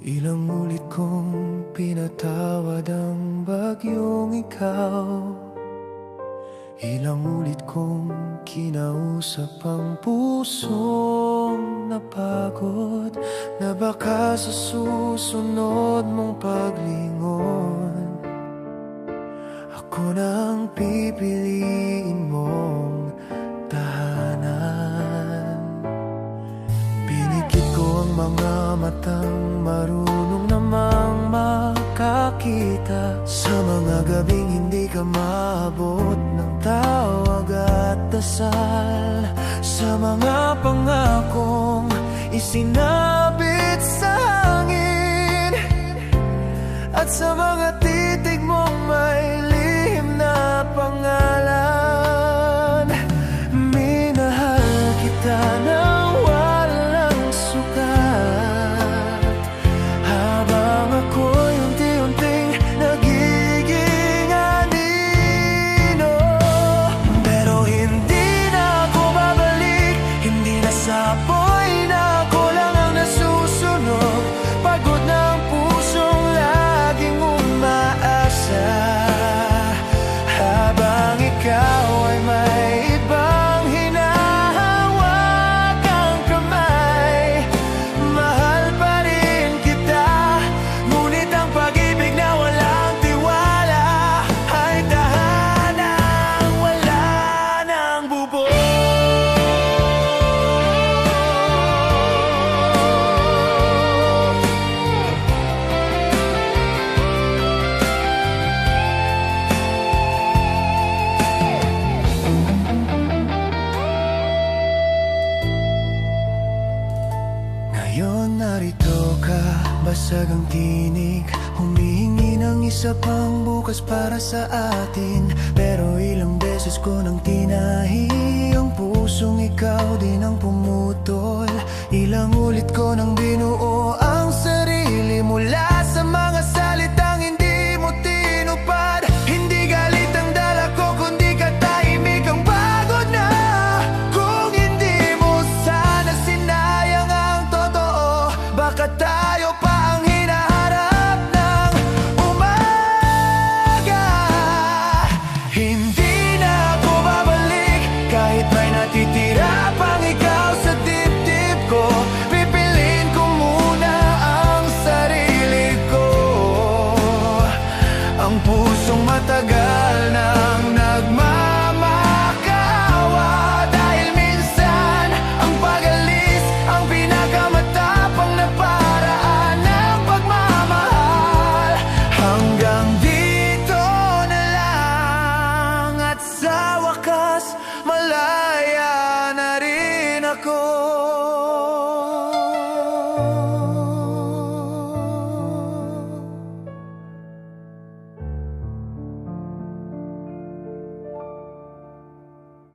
Ilang ulit kong pinatawad ang bagyong ikaw. Ilang ulit kong kinausap ang pusong napagod, na baka sa susunod mong paglingon ako na ang pipiliin mong tahanan. Pinikit ko ang mga matang marunong namang makakita sa mga gabing hindi ka maabot ng tawag at dasal, sa mga pangakong isinabit sa hangin, at sa mga titig mong may lihim na pangalan. Minahal kita nang walang sukat, habang ako'y unti-unting nagiging anino. Pero hindi na ako babalik, hindi na sapoy na ako lang ang nasusunog. Pagod na ang pusong laging umaasa, habang ikaw ay may ibang hinahawakang kamay. Mahal pa rin kita, ngunit ang pag-ibig na walang tiwala ay tahanang wala ng bubong. Ngayon narito ka, basag ang tinig, humihingi ng isa pang bukas para sa atin. Pero ilang beses ko nang tinahi ang pusong ikaw din ang pumutol. Ilang ulit ko nang binuo ang sarili mula sa mga salitang hindi mo tinupad. Hindi galit ang dala ko, kundi katahimik ang pagod na. Kung hindi mo sana sinayang ang totoo, baka